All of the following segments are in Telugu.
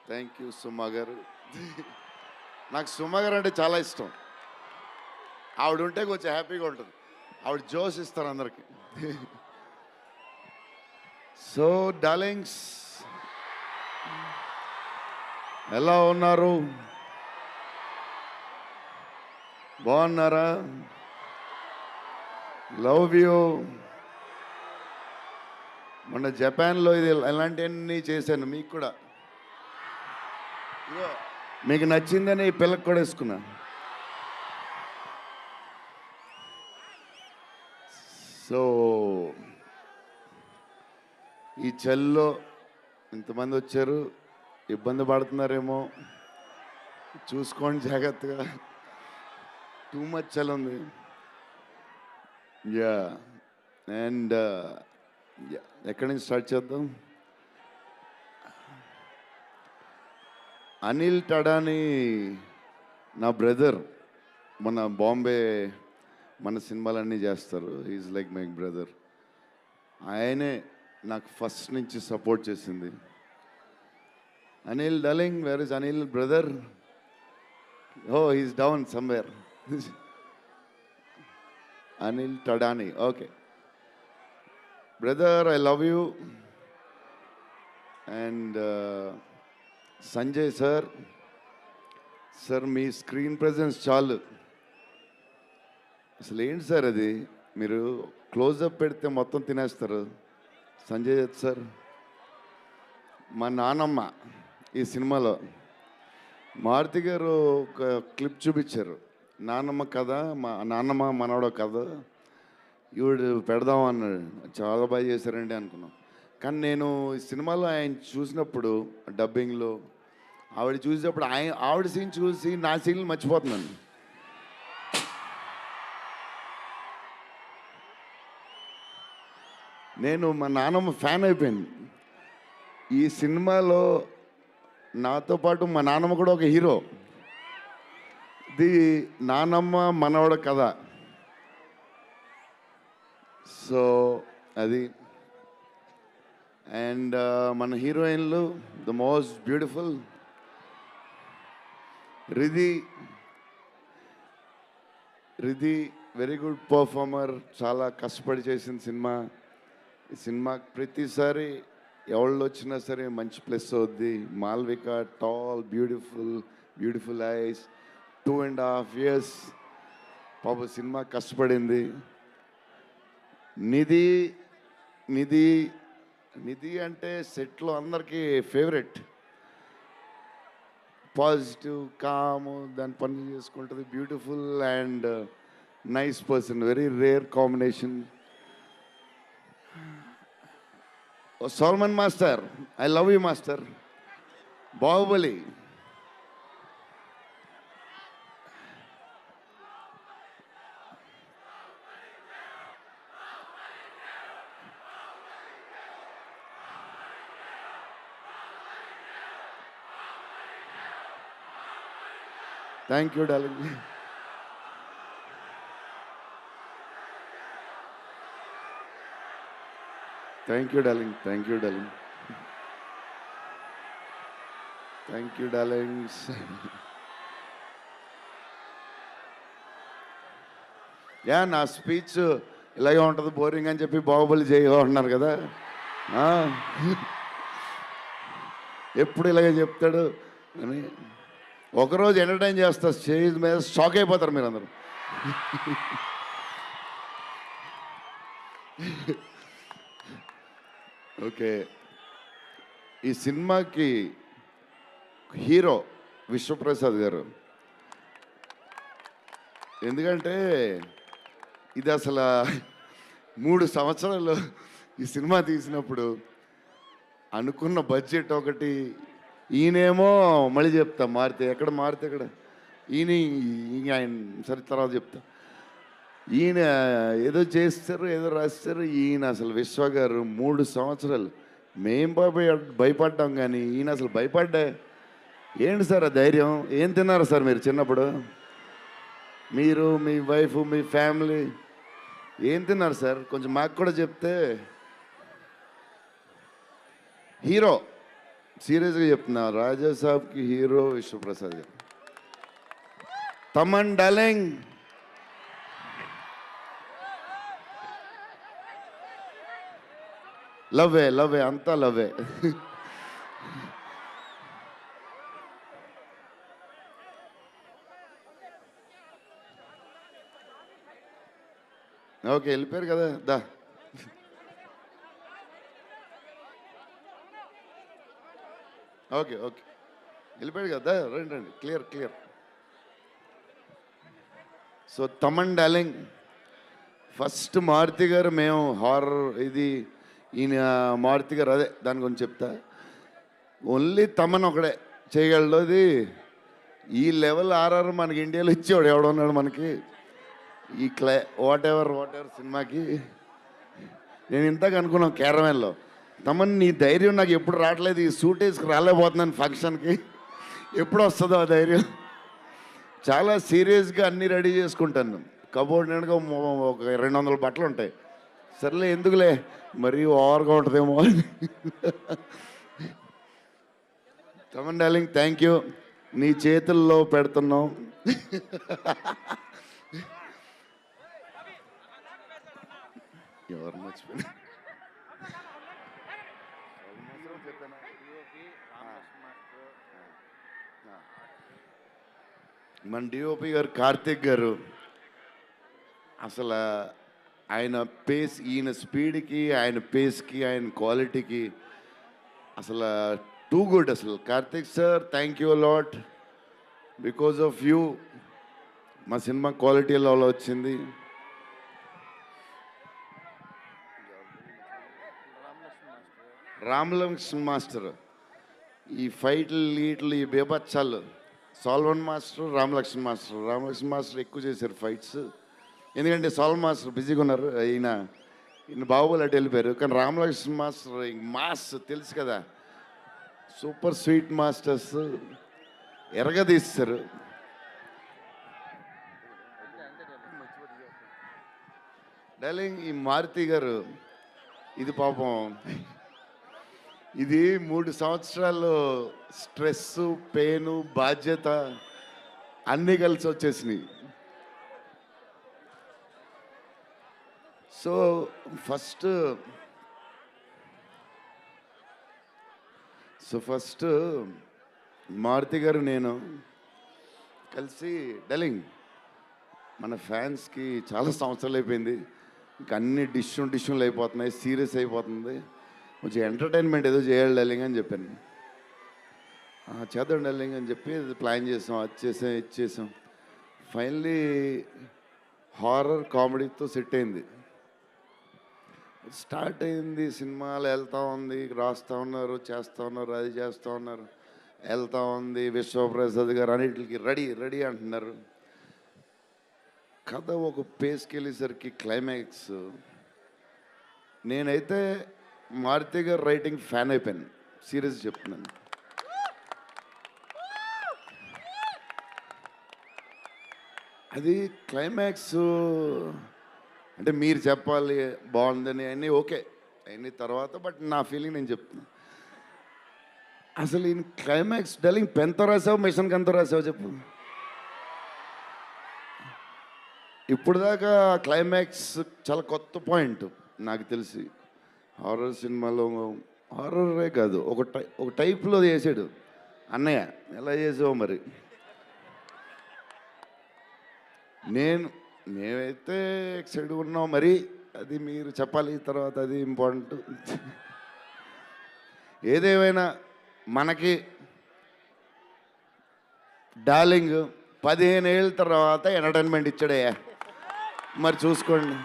థ్యాంక్ యూ సుమా గారు. నాకు సుమా గారు అంటే చాలా ఇష్టం. ఆవిడ ఉంటే కొంచెం హ్యాపీగా ఉంటుంది. ఆవిడ జోష్ ఇస్తారు అందరికి. సో డార్లింగ్స్, ఎలా ఉన్నారు? బాగున్నారా? Love you. మొన్న జపాన్లో ఇది ఇలాంటివన్నీ చేశాను మీకు కూడా. ఇదిగో, మీకు నచ్చిందని ఈ పిల్లకి కూడా వేసుకున్నా. సో ఈ చలిలో ఇంతమంది వచ్చారు, ఇబ్బంది పడుతున్నారేమో, చూసుకోండి జాగ్రత్తగా. టూ మచ్ చలి ఉంది. యా అండ్ ఎక్కడి నుంచి స్టార్ట్ చేద్దాం? అనిల్ టడాని నా బ్రదర్. మన బాంబే మన సినిమాలన్నీ చేస్తారు. Is like my brother. ఆయనే నాకు ఫస్ట్ నుంచి సపోర్ట్ చేసింది. Anil darling, where is Anil brother? Oh he's down somewhere. Anil Thadani, okay brother, I love you. And Sanjay sir, sir మీ స్క్రీన్ ప్రెజెన్స్ చాలు. అసలు ఏంటి సార్ అది? మీరు క్లోజప్ పెడితే మొత్తం తినేస్తారు. సంజయ్ దత్ సార్, మా నానమ్మ ఈ సినిమాలో మారుతి గారు ఒక క్లిప్ చూపించారు. నానమ్మ కథ, మా నాన్నమ్మ మనవడో కథ, ఈవిడు పెడదాం అన్నాడు. చాలా బాగా చేశారండి అనుకున్నాం. కానీ నేను ఈ సినిమాలో ఆయన చూసినప్పుడు డబ్బింగ్లో ఆవిడ చూసినప్పుడు ఆవిడ సీన్ చూసి నా సీన్లు మర్చిపోతున్నాను. నేను మా నాన్నమ్మ ఫ్యాన్ అయిపోయాను. ఈ సినిమాలో నాతో పాటు మా నాన్నమ్మ కూడా ఒక హీరో. ఇది నానమ్మ మనవడ కథ. సో అది. అండ్ మన హీరోయిన్లు the most beautiful Riddhi. Very good performer. చాలా కష్టపడి చేసిన సినిమా. ఈ సినిమా ప్రతిసారి ఎవళ్ళు వచ్చినా సరే మంచి ప్లస్ అవుద్ది. Malvika, tall, beautiful eyes, 2.5 years పాప సినిమా కష్టపడింది. నిధి అంటే సెట్లో అందరికీ ఫేవరెట్. పాజిటివ్, కామ్, దాని పనులు చేసుకుంటుంది. Beautiful and nice person. Very rare combination. Salman master, I love you master. Baahubali, thank you darling. Thank you darling. Darlings. Yeah, నా స్పీచ్ ఇలాగే ఉంటుంది బోరింగ్ అని చెప్పి బాహుబలి చేయమన్నారు కదా. ఎప్పుడు ఇలాగే చెప్తాడు అని ఒకరోజు ఎంటర్టైన్ చేస్తా. స్టేజ్ మీద షాక్ అయిపోతారు మీరు అందరూ. ఓకే, ఈ సినిమాకి హీరో విశ్వప్రసాద్ గారు. ఎందుకంటే ఇది అసలు 3 సంవత్సరాలు ఈ సినిమా తీసినప్పుడు అనుకున్న బడ్జెట్ ఒకటి, ఈయనేమో మళ్ళీ చెప్తా మారితే ఎక్కడ ఈయన ఆయన సరే తర్వాత చెప్తా. ఈయన ఏదో చేస్తారు, ఏదో రాస్తారు. ఈయన అసలు విశ్వ గారు 3 సంవత్సరాలు మేం భయపడ్డాం, కానీ ఈయన అసలు భయపడ్డా. ఏంటి సార్ ఆ ధైర్యం? ఏం తిన్నారు సార్ మీరు చిన్నప్పుడు? మీరు, మీ వైఫ్, మీ ఫ్యామిలీ ఏం తిన్నారు సార్? కొంచెం మాకు కూడా చెప్తే. హీరో సీరియస్గా చెప్తున్నా, రాజా సాబ్కి హీరో విశ్వప్రసాద్ గారు. తమన్ డార్లింగ్, లవ్వే లవ్వే అంతా లవ్వే. ఓకే, వెళ్ళిపోయారు కదా, దా. ఓకే ఓకే, వెళ్ళిపోయాడు కదా, రండి రండి, clear clear. So Thaman darling, first Maruthi garu, మేము హారర్ ఇది ఈయన మారుతి గారు, అదే దాని గురించి చెప్తా. ఓన్లీ తమన్ ఒకడే చేయగలడు అది. ఈ లెవెల్ ఆర్ఆర్ మనకి ఇండియాలో ఇచ్చేవాడు ఎవడున్నాడు మనకి ఈ వాట్ ఎవర్ సినిమాకి. నేను ఇంతకు అనుకున్నాను క్యారవాన్లో, తమన్ నీ ధైర్యం నాకు ఎప్పుడు రావట్లేదు, ఈ సూట్ వేసుకు రాలేకపోతున్నాను ఫంక్షన్కి, ఎప్పుడు వస్తుందో ఆ ధైర్యం. చాలా సీరియస్గా అన్నీ రెడీ చేసుకుంటాను. కబోర్డ్ నిండుగా ఒక 200 బట్టలు ఉంటాయి. సర్లే ఎందుకులే, మరీ ఓవర్గా ఉంటుందేమో అని. తమన్ డార్లింగ్, థ్యాంక్ యూ, నీ చేతుల్లో పెడుతున్నాం. ఎవరు మర్చిపోయినా మన డిఓపి గారు కార్తిక్ గారు, అసలు ఆయన పేస్, ఈయన స్పీడ్కి, ఆయన పేస్కి, ఆయన క్వాలిటీకి అసలు టూ గుడ్. అసలు Karthik sir, thank you lot, because of you మా సినిమా క్వాలిటీ లెవెల్ వచ్చింది. రామలక్ష్మణ్ మాస్టర్, ఈ ఫైట్లు వీటిలు ఈ బేబచ్చాలు, సాల్వన్ మాస్టర్, రామలక్ష్మణ్ మాస్టర్ ఎక్కువ చేశారు ఫైట్స్. ఎందుకంటే సాల్వన్ మాస్టర్ బిజీగా ఉన్నారు, ఈయన బాహుబలి అటు వెళ్ళిపోయారు. కానీ రామలక్ష్మణ్ మాస్టర్ మాస్ తెలుసు కదా, సూపర్ స్వీట్ మాస్టర్స్ ఎరగదీస్తారు. డార్లింగ్, ఈ మారుతి గారు ఇది పాపం, ఇది 3 సంవత్సరాలు స్ట్రెస్, పెయిన్, బాధ్యత అన్నీ కలిసి వచ్చేసినాయి. సో ఫస్ట్ మారుతి గారు నేను కలిసి, డార్లింగ్ మన ఫ్యాన్స్కి చాలా సంవత్సరాలు అయిపోయింది, ఇంకా అన్ని డిష్యూలు అయిపోతున్నాయి, సీరియస్ అయిపోతుంది, కొంచెం ఎంటర్టైన్మెంట్ ఏదో చేయాలి డార్లింగ్ అని చెప్పాను. చేద్దాం డార్లింగ్ అని చెప్పి ప్లాన్ చేసాం, అది చేసాం. ఫైనలీ హారర్ కామెడీతో సెట్ అయింది. స్టార్ట్ అయింది, సినిమాలు వెళ్తూ ఉంది, రాస్తూ ఉన్నారు, చేస్తూ ఉన్నారు, అది చేస్తూ ఉన్నారు, వెళ్తూ ఉంది. విశ్వప్రసాద్ గారు అన్నిటికి రెడీ రెడీ అంటున్నారు. కథ ఒక పేస్కి వెళ్ళేసరికి క్లైమాక్స్, నేనైతే మారుతి గారు రైటింగ్ ఫ్యాన్ అయిపోయాను, సీరియస్ చెప్తున్నాను. అది క్లైమాక్స్ అంటే మీరు చెప్పాలి బాగుందని అన్నీ ఓకే అన్ని తర్వాత, బట్ నా ఫీలింగ్ నేను చెప్తున్నా. అసలు ఈయన క్లైమాక్స్ డార్లింగ్ పెన్తో రాసావు, మిషన్కి ఎంతో రాసావు చెప్పు. ఇప్పుడు దాకా క్లైమాక్స్ చాలా కొత్త పాయింట్ నాకు తెలిసి. హారర్ సినిమాలో హారరే కాదు, ఒక టైప్లో చేసాడు అన్నయ్య. ఎలా చేసావు మరి? మేమైతే ఎక్సైడ్ ఉన్నాం, మరి అది మీరు చెప్పాలి తర్వాత, అది ఇంపార్టెంట్. ఏదేమైనా మనకి డార్లింగ్ 15 ఏళ్ళ తర్వాత ఎంటర్టైన్మెంట్ ఇచ్చాడయ్యా, మరి చూసుకోండి.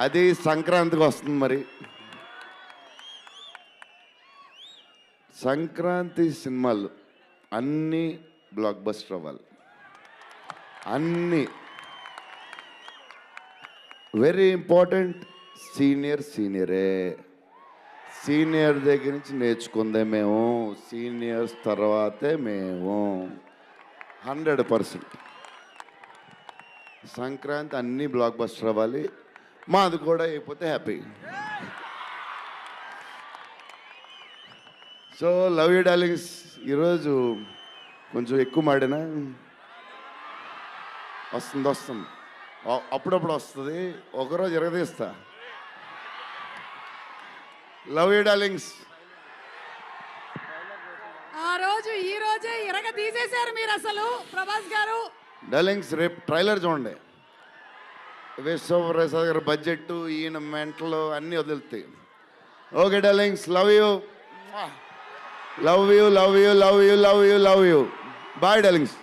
అది సంక్రాంతికి వస్తుంది. మరి సంక్రాంతి సినిమాలు అన్నీ బ్లాక్ బస్టర్ అవ్వాలి, అన్నీ. Very important, సీనియరే. సీనియర్ దగ్గర నుంచి నేర్చుకుందే మేము, సీనియర్స్ తర్వాతే మేము. 100% సంక్రాంతి అన్నీ బ్లాక్ బస్టర్ అవ్వాలి, మాది కూడా అయిపోతే happy. So love you darlings ఈరోజు కొంచెం ఎక్కువ మాడినా వస్తుంది అప్పుడప్పుడు వస్తుంది, ఒకరోజు ఎరగదీస్తా. Love you darlings. ఆ రోజు ఈ రోజే ఇరగ తీసేశారు మీరు అసలు ప్రభాస్ గారు. డార్లింగ్స్ రేపు ట్రైలర్ చూడండి. విశ్వప్రసాద్ గారి బడ్జెట్, ఈయన మెంటలు అన్నీ వదులుతాయి. Okay darlings, love you love you love you love you love you love you. Bye darlings.